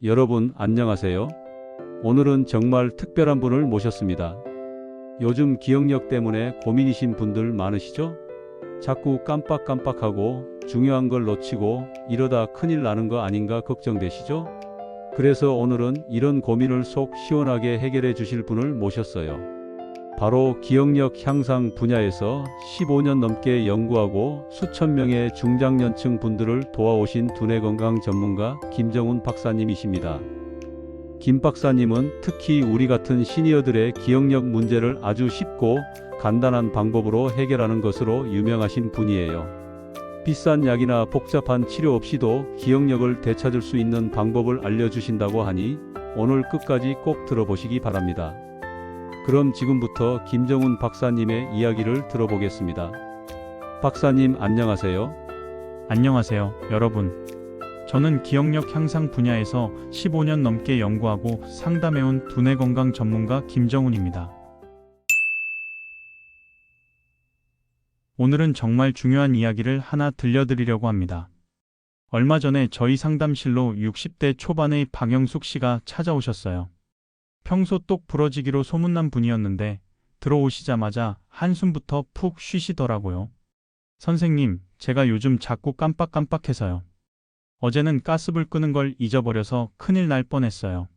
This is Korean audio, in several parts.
여러분 안녕하세요. 오늘은 정말 특별한 분을 모셨습니다. 요즘 기억력 때문에 고민이신 분들 많으시죠? 자꾸 깜빡깜빡하고 중요한 걸 놓치고 이러다 큰일 나는 거 아닌가 걱정되시죠? 그래서 오늘은 이런 고민을 속 시원하게 해결해 주실 분을 모셨어요. 바로 기억력 향상 분야에서 15년 넘게 연구하고 수천 명의 중장년층 분들을 도와오신 두뇌 건강 전문가 김정훈 박사님이십니다. 김 박사님은 특히 우리 같은 시니어들의 기억력 문제를 아주 쉽고 간단한 방법으로 해결하는 것으로 유명하신 분이에요. 비싼 약이나 복잡한 치료 없이도 기억력을 되찾을 수 있는 방법을 알려주신다고 하니 오늘 끝까지 꼭 들어보시기 바랍니다. 그럼 지금부터 김정훈 박사님의 이야기를 들어보겠습니다. 박사님 안녕하세요. 안녕하세요, 여러분. 저는 기억력 향상 분야에서 15년 넘게 연구하고 상담해온 두뇌 건강 전문가 김정훈입니다. 오늘은 정말 중요한 이야기를 하나 들려드리려고 합니다. 얼마 전에 저희 상담실로 60대 초반의 박영숙 씨가 찾아오셨어요. 평소 똑 부러지기로 소문난 분이었는데 들어오시자마자 한숨부터 푹 쉬시더라고요. 선생님, 제가 요즘 자꾸 깜빡깜빡해서요. 어제는 가스불 끄는 걸 잊어버려서 큰일 날 뻔했어요.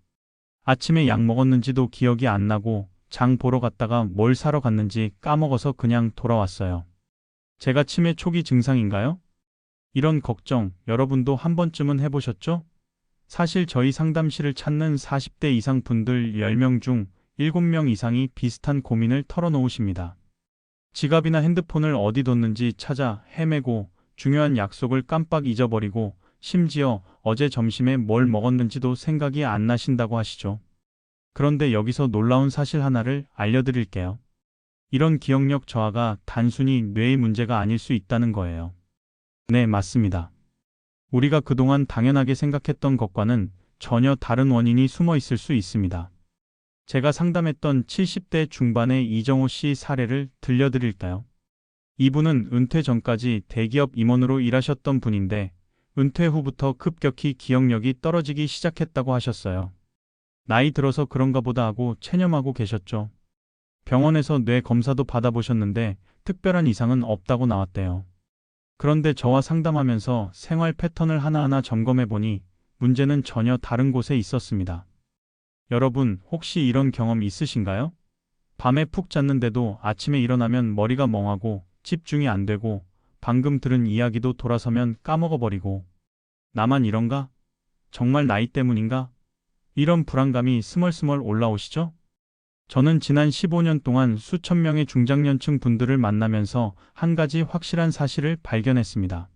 아침에 약 먹었는지도 기억이 안 나고 장 보러 갔다가 뭘 사러 갔는지 까먹어서 그냥 돌아왔어요. 제가 치매 초기 증상인가요? 이런 걱정 여러분도 한 번쯤은 해보셨죠? 사실 저희 상담실을 찾는 40대 이상 분들 10명 중 7명 이상이 비슷한 고민을 털어놓으십니다. 지갑이나 핸드폰을 어디 뒀는지 찾아 헤매고 중요한 약속을 깜빡 잊어버리고 심지어 어제 점심에 뭘 먹었는지도 생각이 안 나신다고 하시죠. 그런데 여기서 놀라운 사실 하나를 알려드릴게요. 이런 기억력 저하가 단순히 뇌의 문제가 아닐 수 있다는 거예요. 네, 맞습니다. 우리가 그동안 당연하게 생각했던 것과는 전혀 다른 원인이 숨어 있을 수 있습니다. 제가 상담했던 70대 중반의 이정호 씨 사례를 들려드릴까요? 이분은 은퇴 전까지 대기업 임원으로 일하셨던 분인데 은퇴 후부터 급격히 기억력이 떨어지기 시작했다고 하셨어요. 나이 들어서 그런가 보다 하고 체념하고 계셨죠. 병원에서 뇌 검사도 받아보셨는데 특별한 이상은 없다고 나왔대요. 그런데 저와 상담하면서 생활 패턴을 하나하나 점검해보니 문제는 전혀 다른 곳에 있었습니다. 여러분, 혹시 이런 경험 있으신가요? 밤에 푹 잤는데도 아침에 일어나면 머리가 멍하고 집중이 안 되고 방금 들은 이야기도 돌아서면 까먹어버리고 나만 이런가? 정말 나이 때문인가? 이런 불안감이 스멀스멀 올라오시죠? 저는 지난 15년 동안 수천 명의 중장년층 분들을 만나면서 한 가지 확실한 사실을 발견했습니다.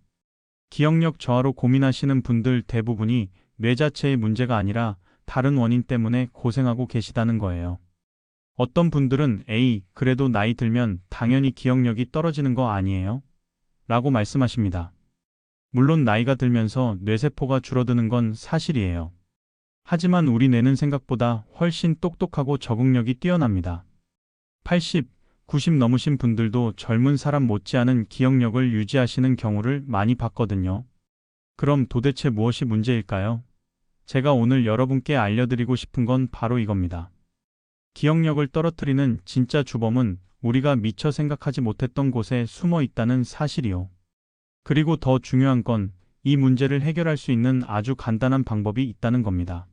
기억력 저하로 고민하시는 분들 대부분이 뇌 자체의 문제가 아니라 다른 원인 때문에 고생하고 계시다는 거예요. 어떤 분들은 에이, 그래도 나이 들면 당연히 기억력이 떨어지는 거 아니에요? 라고 말씀하십니다. 물론 나이가 들면서 뇌세포가 줄어드는 건 사실이에요. 하지만 우리 뇌는 생각보다 훨씬 똑똑하고 적응력이 뛰어납니다. 80, 90 넘으신 분들도 젊은 사람 못지않은 기억력을 유지하시는 경우를 많이 봤거든요. 그럼 도대체 무엇이 문제일까요? 제가 오늘 여러분께 알려드리고 싶은 건 바로 이겁니다. 기억력을 떨어뜨리는 진짜 주범은 우리가 미처 생각하지 못했던 곳에 숨어 있다는 사실이요. 그리고 더 중요한 건 이 문제를 해결할 수 있는 아주 간단한 방법이 있다는 겁니다.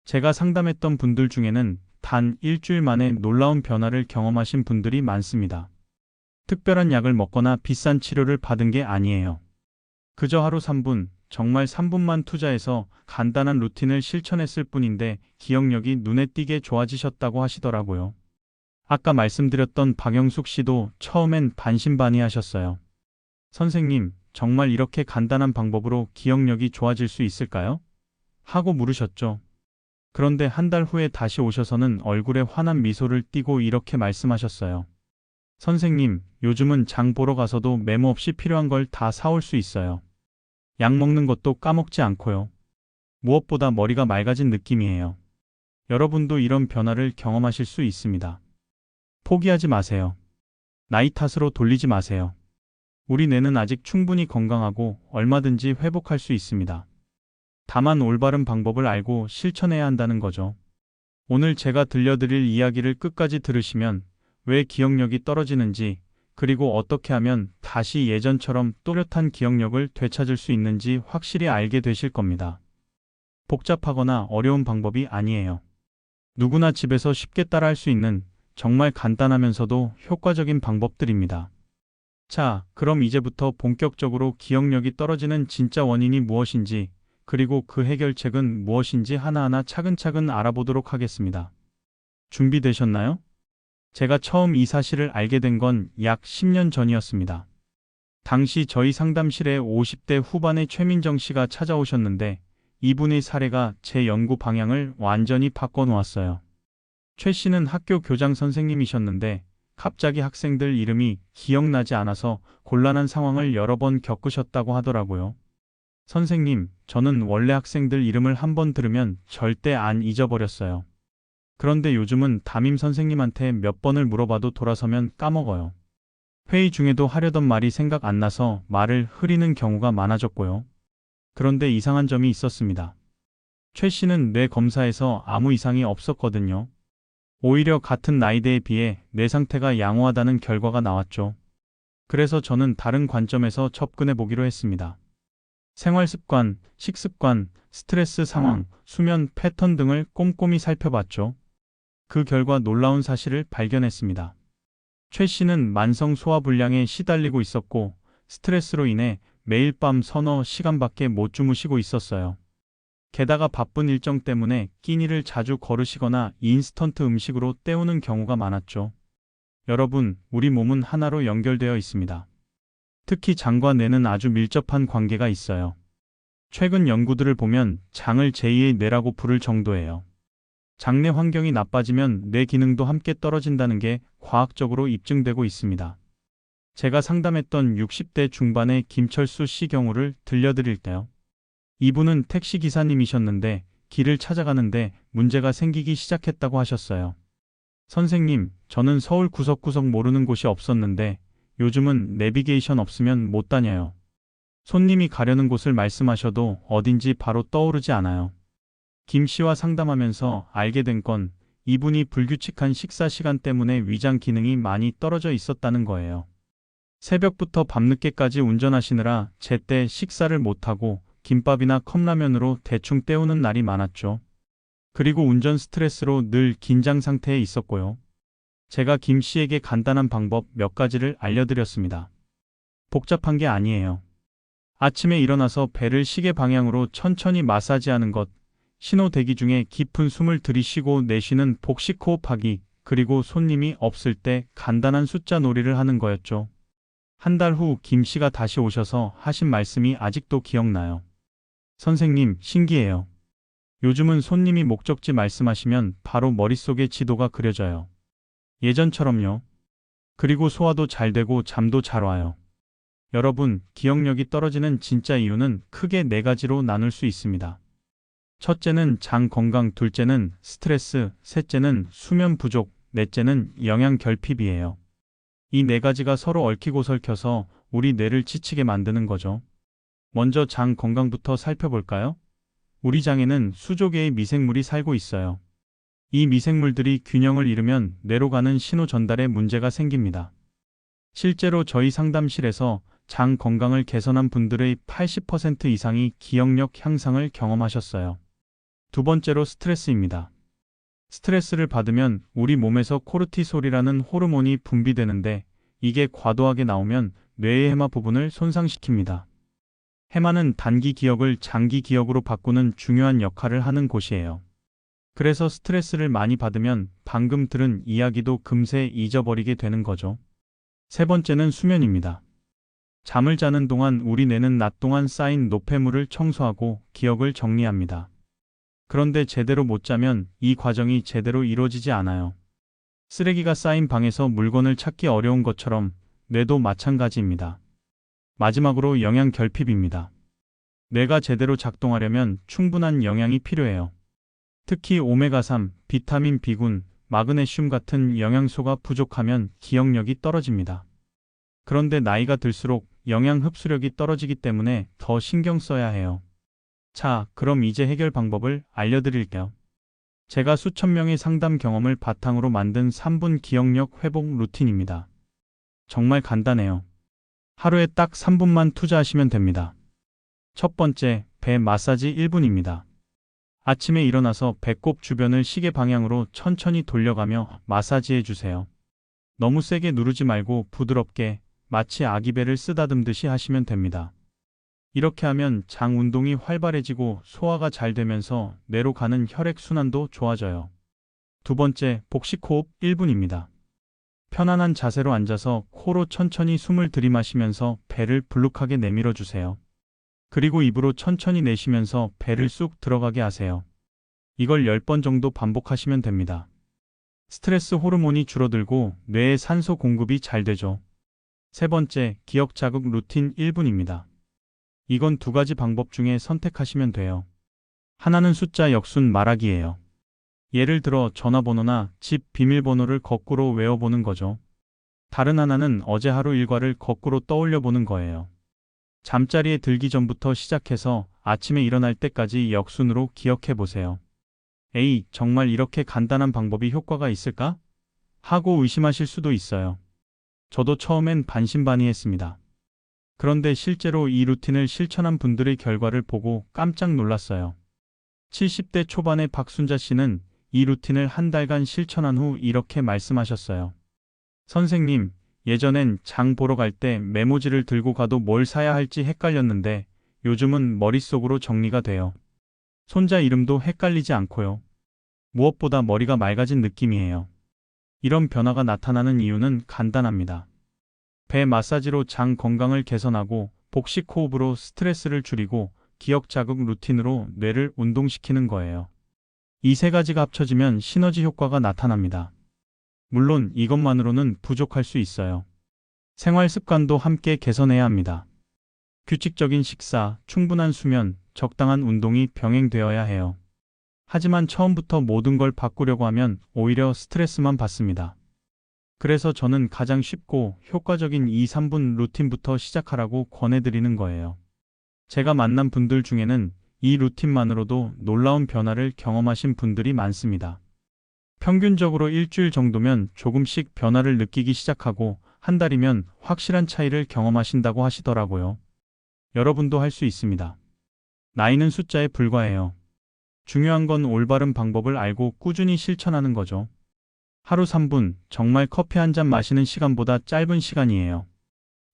제가 상담했던 분들 중에는 단 일주일 만에 놀라운 변화를 경험하신 분들이 많습니다. 특별한 약을 먹거나 비싼 치료를 받은 게 아니에요. 그저 하루 3분, 정말 3분만 투자해서 간단한 루틴을 실천했을 뿐인데 기억력이 눈에 띄게 좋아지셨다고 하시더라고요. 아까 말씀드렸던 박영숙 씨도 처음엔 반신반의하셨어요. 선생님, 정말 이렇게 간단한 방법으로 기억력이 좋아질 수 있을까요? 하고 물으셨죠. 그런데 한 달 후에 다시 오셔서는 얼굴에 환한 미소를 띠고 이렇게 말씀하셨어요. 선생님, 요즘은 장 보러 가서도 메모 없이 필요한 걸 다 사올 수 있어요. 약 먹는 것도 까먹지 않고요. 무엇보다 머리가 맑아진 느낌이에요. 여러분도 이런 변화를 경험하실 수 있습니다. 포기하지 마세요. 나이 탓으로 돌리지 마세요. 우리 뇌는 아직 충분히 건강하고 얼마든지 회복할 수 있습니다. 다만 올바른 방법을 알고 실천해야 한다는 거죠. 오늘 제가 들려드릴 이야기를 끝까지 들으시면 왜 기억력이 떨어지는지, 그리고 어떻게 하면 다시 예전처럼 또렷한 기억력을 되찾을 수 있는지 확실히 알게 되실 겁니다. 복잡하거나 어려운 방법이 아니에요. 누구나 집에서 쉽게 따라할 수 있는 정말 간단하면서도 효과적인 방법들입니다. 자, 그럼 이제부터 본격적으로 기억력이 떨어지는 진짜 원인이 무엇인지, 그리고 그 해결책은 무엇인지 하나하나 차근차근 알아보도록 하겠습니다. 준비되셨나요? 제가 처음 이 사실을 알게 된 건 약 10년 전이었습니다. 당시 저희 상담실에 50대 후반의 최민정 씨가 찾아오셨는데 이분의 사례가 제 연구 방향을 완전히 바꿔놓았어요. 최 씨는 학교 교장 선생님이셨는데 갑자기 학생들 이름이 기억나지 않아서 곤란한 상황을 여러 번 겪으셨다고 하더라고요. 선생님, 저는 원래 학생들 이름을 한번 들으면 절대 안 잊어버렸어요. 그런데 요즘은 담임 선생님한테 몇 번을 물어봐도 돌아서면 까먹어요. 회의 중에도 하려던 말이 생각 안 나서 말을 흐리는 경우가 많아졌고요. 그런데 이상한 점이 있었습니다. 최 씨는 뇌 검사에서 아무 이상이 없었거든요. 오히려 같은 나이대에 비해 뇌 상태가 양호하다는 결과가 나왔죠. 그래서 저는 다른 관점에서 접근해 보기로 했습니다. 생활 습관, 식습관, 스트레스 상황, 수면 패턴 등을 꼼꼼히 살펴봤죠. 그 결과 놀라운 사실을 발견했습니다. 최 씨는 만성 소화불량에 시달리고 있었고 스트레스로 인해 매일 밤 서너 시간밖에 못 주무시고 있었어요. 게다가 바쁜 일정 때문에 끼니를 자주 거르시거나 인스턴트 음식으로 때우는 경우가 많았죠. 여러분, 우리 몸은 하나로 연결되어 있습니다. 특히 장과 뇌는 아주 밀접한 관계가 있어요. 최근 연구들을 보면 장을 제2의 뇌라고 부를 정도예요. 장내 환경이 나빠지면 뇌 기능도 함께 떨어진다는 게 과학적으로 입증되고 있습니다. 제가 상담했던 60대 중반의 김철수 씨 경우를 들려드릴게요. 이분은 택시 기사님이셨는데 길을 찾아가는데 문제가 생기기 시작했다고 하셨어요. 선생님, 저는 서울 구석구석 모르는 곳이 없었는데 요즘은 내비게이션 없으면 못 다녀요. 손님이 가려는 곳을 말씀하셔도 어딘지 바로 떠오르지 않아요. 김 씨와 상담하면서 알게 된 건 이분이 불규칙한 식사 시간 때문에 위장 기능이 많이 떨어져 있었다는 거예요. 새벽부터 밤늦게까지 운전하시느라 제때 식사를 못하고 김밥이나 컵라면으로 대충 때우는 날이 많았죠. 그리고 운전 스트레스로 늘 긴장 상태에 있었고요. 제가 김 씨에게 간단한 방법 몇 가지를 알려드렸습니다. 복잡한 게 아니에요. 아침에 일어나서 배를 시계 방향으로 천천히 마사지하는 것, 신호 대기 중에 깊은 숨을 들이쉬고 내쉬는 복식 호흡하기, 그리고 손님이 없을 때 간단한 숫자 놀이를 하는 거였죠. 한 달 후 김 씨가 다시 오셔서 하신 말씀이 아직도 기억나요. 선생님, 신기해요. 요즘은 손님이 목적지 말씀하시면 바로 머릿속에 지도가 그려져요. 예전처럼요. 그리고 소화도 잘 되고 잠도 잘 와요. 여러분, 기억력이 떨어지는 진짜 이유는 크게 네 가지로 나눌 수 있습니다. 첫째는 장 건강, 둘째는 스트레스, 셋째는 수면 부족, 넷째는 영양 결핍이에요. 이 네 가지가 서로 얽히고 설켜서 우리 뇌를 지치게 만드는 거죠. 먼저 장 건강부터 살펴볼까요? 우리 장에는 수조 개의 미생물이 살고 있어요. 이 미생물들이 균형을 잃으면 뇌로 가는 신호 전달에 문제가 생깁니다. 실제로 저희 상담실에서 장 건강을 개선한 분들의 80% 이상이 기억력 향상을 경험하셨어요. 두 번째로 스트레스입니다. 스트레스를 받으면 우리 몸에서 코르티솔이라는 호르몬이 분비되는데 이게 과도하게 나오면 뇌의 해마 부분을 손상시킵니다. 해마는 단기 기억을 장기 기억으로 바꾸는 중요한 역할을 하는 곳이에요. 그래서 스트레스를 많이 받으면 방금 들은 이야기도 금세 잊어버리게 되는 거죠. 세 번째는 수면입니다. 잠을 자는 동안 우리 뇌는 낮 동안 쌓인 노폐물을 청소하고 기억을 정리합니다. 그런데 제대로 못 자면 이 과정이 제대로 이루어지지 않아요. 쓰레기가 쌓인 방에서 물건을 찾기 어려운 것처럼 뇌도 마찬가지입니다. 마지막으로 영양 결핍입니다. 뇌가 제대로 작동하려면 충분한 영양이 필요해요. 특히 오메가3, 비타민 B군, 마그네슘 같은 영양소가 부족하면 기억력이 떨어집니다. 그런데 나이가 들수록 영양 흡수력이 떨어지기 때문에 더 신경 써야 해요. 자, 그럼 이제 해결 방법을 알려드릴게요. 제가 수천 명의 상담 경험을 바탕으로 만든 3분 기억력 회복 루틴입니다. 정말 간단해요. 하루에 딱 3분만 투자하시면 됩니다. 첫 번째, 배 마사지 1분입니다. 아침에 일어나서 배꼽 주변을 시계 방향으로 천천히 돌려가며 마사지해 주세요. 너무 세게 누르지 말고 부드럽게 마치 아기 배를 쓰다듬듯이 하시면 됩니다. 이렇게 하면 장 운동이 활발해지고 소화가 잘 되면서 뇌로 가는 혈액 순환도 좋아져요. 두 번째, 복식 호흡 1분입니다. 편안한 자세로 앉아서 코로 천천히 숨을 들이마시면서 배를 불룩하게 내밀어 주세요. 그리고 입으로 천천히 내쉬면서 배를 쑥 들어가게 하세요. 이걸 10번 정도 반복하시면 됩니다. 스트레스 호르몬이 줄어들고 뇌에 산소 공급이 잘 되죠. 세 번째, 기억 자극 루틴 1분입니다. 이건 두 가지 방법 중에 선택하시면 돼요. 하나는 숫자 역순 말하기예요. 예를 들어 전화번호나 집 비밀번호를 거꾸로 외워보는 거죠. 다른 하나는 어제 하루 일과를 거꾸로 떠올려 보는 거예요. 잠자리에 들기 전부터 시작해서 아침에 일어날 때까지 역순으로 기억해 보세요. 에이, 정말 이렇게 간단한 방법이 효과가 있을까? 하고 의심하실 수도 있어요. 저도 처음엔 반신반의했습니다. 그런데 실제로 이 루틴을 실천한 분들의 결과를 보고 깜짝 놀랐어요. 70대 초반의 박순자 씨는 이 루틴을 한 달간 실천한 후 이렇게 말씀하셨어요. 선생님, 예전엔 장 보러 갈 때 메모지를 들고 가도 뭘 사야 할지 헷갈렸는데 요즘은 머릿속으로 정리가 돼요. 손자 이름도 헷갈리지 않고요. 무엇보다 머리가 맑아진 느낌이에요. 이런 변화가 나타나는 이유는 간단합니다. 배 마사지로 장 건강을 개선하고 복식 호흡으로 스트레스를 줄이고 기억 자극 루틴으로 뇌를 운동시키는 거예요. 이 세 가지가 합쳐지면 시너지 효과가 나타납니다. 물론 이것만으로는 부족할 수 있어요. 생활 습관도 함께 개선해야 합니다. 규칙적인 식사, 충분한 수면, 적당한 운동이 병행되어야 해요. 하지만 처음부터 모든 걸 바꾸려고 하면 오히려 스트레스만 받습니다. 그래서 저는 가장 쉽고 효과적인 2-3분 루틴부터 시작하라고 권해드리는 거예요. 제가 만난 분들 중에는 이 루틴만으로도 놀라운 변화를 경험하신 분들이 많습니다. 평균적으로 일주일 정도면 조금씩 변화를 느끼기 시작하고 한 달이면 확실한 차이를 경험하신다고 하시더라고요. 여러분도 할 수 있습니다. 나이는 숫자에 불과해요. 중요한 건 올바른 방법을 알고 꾸준히 실천하는 거죠. 하루 3분, 정말 커피 한 잔 마시는 시간보다 짧은 시간이에요.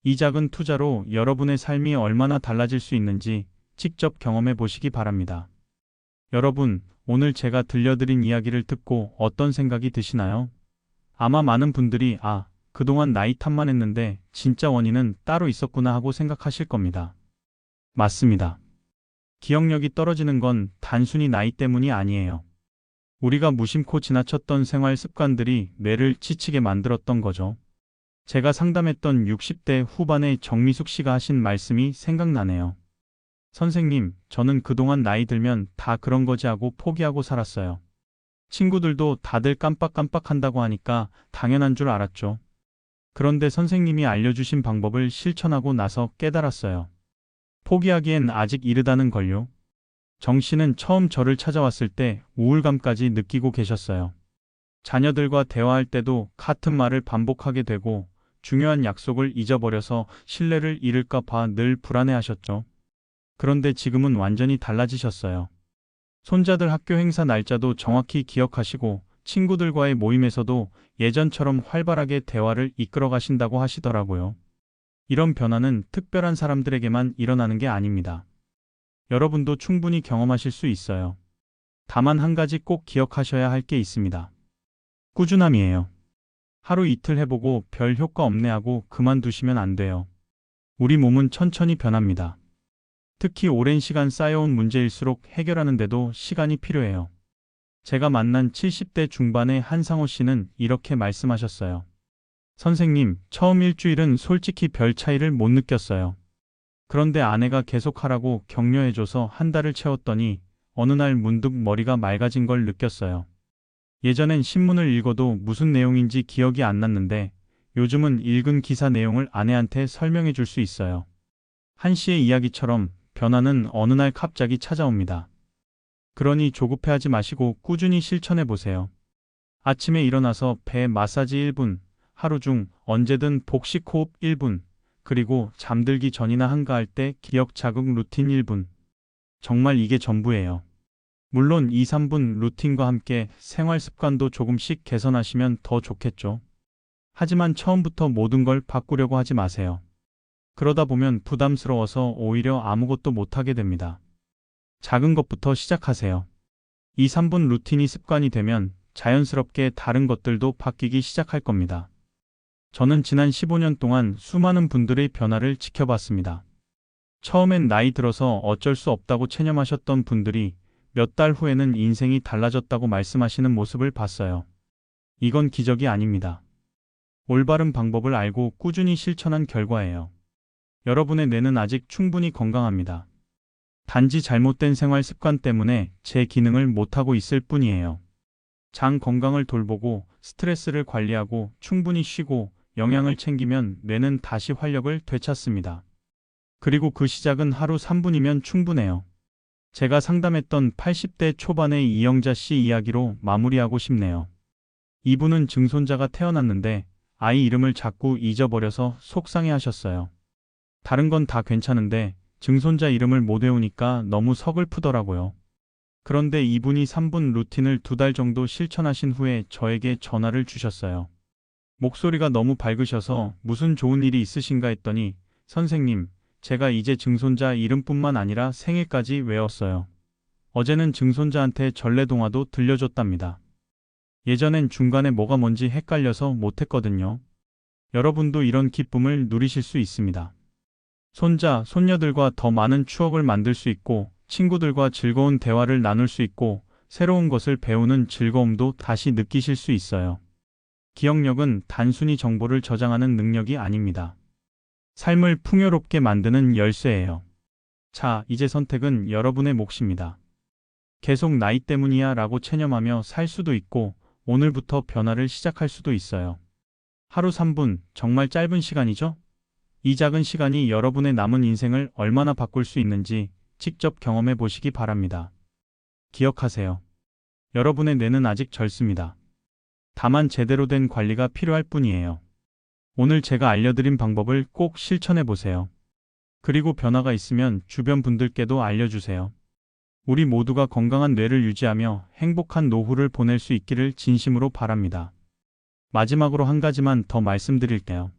이 작은 투자로 여러분의 삶이 얼마나 달라질 수 있는지 직접 경험해 보시기 바랍니다. 여러분, 오늘 제가 들려드린 이야기를 듣고 어떤 생각이 드시나요? 아마 많은 분들이 그동안 나이 탓만 했는데 진짜 원인은 따로 있었구나 하고 생각하실 겁니다. 맞습니다. 기억력이 떨어지는 건 단순히 나이 때문이 아니에요. 우리가 무심코 지나쳤던 생활 습관들이 뇌를 지치게 만들었던 거죠. 제가 상담했던 60대 후반의 정미숙 씨가 하신 말씀이 생각나네요. 선생님, 저는 그동안 나이 들면 다 그런 거지 하고 포기하고 살았어요. 친구들도 다들 깜빡깜빡 한다고 하니까 당연한 줄 알았죠. 그런데 선생님이 알려주신 방법을 실천하고 나서 깨달았어요. 포기하기엔 아직 이르다는 걸요. 정 씨는 처음 저를 찾아왔을 때 우울감까지 느끼고 계셨어요. 자녀들과 대화할 때도 같은 말을 반복하게 되고 중요한 약속을 잊어버려서 신뢰를 잃을까 봐 늘 불안해하셨죠. 그런데 지금은 완전히 달라지셨어요. 손자들 학교 행사 날짜도 정확히 기억하시고 친구들과의 모임에서도 예전처럼 활발하게 대화를 이끌어 가신다고 하시더라고요. 이런 변화는 특별한 사람들에게만 일어나는 게 아닙니다. 여러분도 충분히 경험하실 수 있어요. 다만 한 가지 꼭 기억하셔야 할 게 있습니다. 꾸준함이에요. 하루 이틀 해보고 별 효과 없네 하고 그만두시면 안 돼요. 우리 몸은 천천히 변합니다. 특히 오랜 시간 쌓여온 문제일수록 해결하는데도 시간이 필요해요. 제가 만난 70대 중반의 한상호 씨는 이렇게 말씀하셨어요. 선생님, 처음 일주일은 솔직히 별 차이를 못 느꼈어요. 그런데 아내가 계속 하라고 격려해줘서 한 달을 채웠더니 어느 날 문득 머리가 맑아진 걸 느꼈어요. 예전엔 신문을 읽어도 무슨 내용인지 기억이 안 났는데 요즘은 읽은 기사 내용을 아내한테 설명해 줄 수 있어요. 한 씨의 이야기처럼 변화는 어느 날 갑자기 찾아옵니다. 그러니 조급해하지 마시고 꾸준히 실천해 보세요. 아침에 일어나서 배 마사지 1분, 하루 중 언제든 복식 호흡 1분, 그리고 잠들기 전이나 한가할 때 기억 자극 루틴 1분. 정말 이게 전부예요. 물론 2, 3분 루틴과 함께 생활 습관도 조금씩 개선하시면 더 좋겠죠. 하지만 처음부터 모든 걸 바꾸려고 하지 마세요. 그러다 보면 부담스러워서 오히려 아무것도 못하게 됩니다. 작은 것부터 시작하세요. 2, 3분 루틴이 습관이 되면 자연스럽게 다른 것들도 바뀌기 시작할 겁니다. 저는 지난 15년 동안 수많은 분들의 변화를 지켜봤습니다. 처음엔 나이 들어서 어쩔 수 없다고 체념하셨던 분들이 몇 달 후에는 인생이 달라졌다고 말씀하시는 모습을 봤어요. 이건 기적이 아닙니다. 올바른 방법을 알고 꾸준히 실천한 결과예요. 여러분의 뇌는 아직 충분히 건강합니다. 단지 잘못된 생활 습관 때문에 제 기능을 못하고 있을 뿐이에요. 장 건강을 돌보고 스트레스를 관리하고 충분히 쉬고 영양을 챙기면 뇌는 다시 활력을 되찾습니다. 그리고 그 시작은 하루 3분이면 충분해요. 제가 상담했던 80대 초반의 이영자 씨 이야기로 마무리하고 싶네요. 이분은 증손자가 태어났는데 아이 이름을 자꾸 잊어버려서 속상해 하셨어요. 다른 건 다 괜찮은데 증손자 이름을 못 외우니까 너무 서글프더라고요. 그런데 이분이 3분 루틴을 2달 정도 실천하신 후에 저에게 전화를 주셨어요. 목소리가 너무 밝으셔서 무슨 좋은 일이 있으신가 했더니 선생님, 제가 이제 증손자 이름뿐만 아니라 생일까지 외웠어요. 어제는 증손자한테 전래동화도 들려줬답니다. 예전엔 중간에 뭐가 뭔지 헷갈려서 못했거든요. 여러분도 이런 기쁨을 누리실 수 있습니다. 손자, 손녀들과 더 많은 추억을 만들 수 있고 친구들과 즐거운 대화를 나눌 수 있고 새로운 것을 배우는 즐거움도 다시 느끼실 수 있어요. 기억력은 단순히 정보를 저장하는 능력이 아닙니다. 삶을 풍요롭게 만드는 열쇠예요. 자, 이제 선택은 여러분의 몫입니다. 계속 나이 때문이야 라고 체념하며 살 수도 있고 오늘부터 변화를 시작할 수도 있어요. 하루 3분, 정말 짧은 시간이죠? 이 작은 시간이 여러분의 남은 인생을 얼마나 바꿀 수 있는지 직접 경험해 보시기 바랍니다. 기억하세요. 여러분의 뇌는 아직 젊습니다. 다만 제대로 된 관리가 필요할 뿐이에요. 오늘 제가 알려드린 방법을 꼭 실천해 보세요. 그리고 변화가 있으면 주변 분들께도 알려주세요. 우리 모두가 건강한 뇌를 유지하며 행복한 노후를 보낼 수 있기를 진심으로 바랍니다. 마지막으로 한 가지만 더 말씀드릴게요.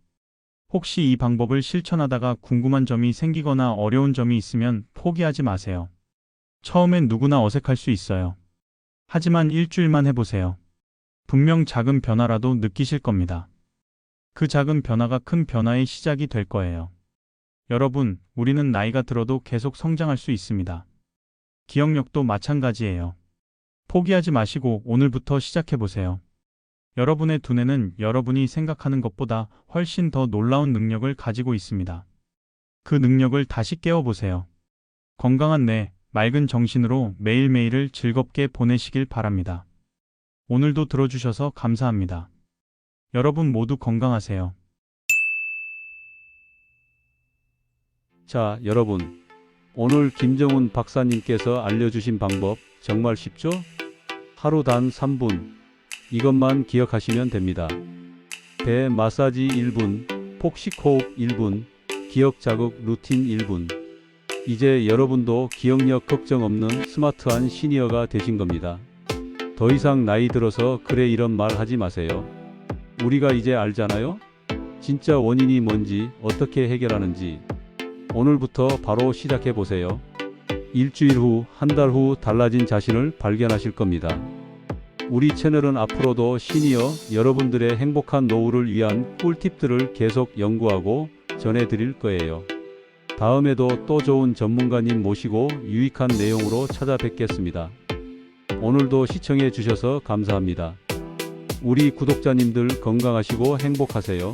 혹시 이 방법을 실천하다가 궁금한 점이 생기거나 어려운 점이 있으면 포기하지 마세요. 처음엔 누구나 어색할 수 있어요. 하지만 일주일만 해보세요. 분명 작은 변화라도 느끼실 겁니다. 그 작은 변화가 큰 변화의 시작이 될 거예요. 여러분, 우리는 나이가 들어도 계속 성장할 수 있습니다. 기억력도 마찬가지예요. 포기하지 마시고 오늘부터 시작해보세요. 여러분의 두뇌는 여러분이 생각하는 것보다 훨씬 더 놀라운 능력을 가지고 있습니다. 그 능력을 다시 깨워보세요. 건강한 뇌, 맑은 정신으로 매일매일을 즐겁게 보내시길 바랍니다. 오늘도 들어주셔서 감사합니다. 여러분 모두 건강하세요. 자, 여러분. 오늘 김정훈 박사님께서 알려주신 방법 정말 쉽죠? 하루 단 3분. 이것만 기억하시면 됩니다. 배 마사지 1분, 폭식 호흡 1분, 기억 자극 루틴 1분. 이제 여러분도 기억력 걱정 없는 스마트한 시니어가 되신 겁니다. 더 이상 나이 들어서 그래 이런 말 하지 마세요. 우리가 이제 알잖아요? 진짜 원인이 뭔지 어떻게 해결하는지. 오늘부터 바로 시작해 보세요. 일주일 후, 한 달 후 달라진 자신을 발견하실 겁니다. 우리 채널은 앞으로도 시니어 여러분들의 행복한 노후를 위한 꿀팁들을 계속 연구하고 전해드릴 거예요. 다음에도 또 좋은 전문가님 모시고 유익한 내용으로 찾아뵙겠습니다. 오늘도 시청해 주셔서 감사합니다. 우리 구독자님들 건강하시고 행복하세요.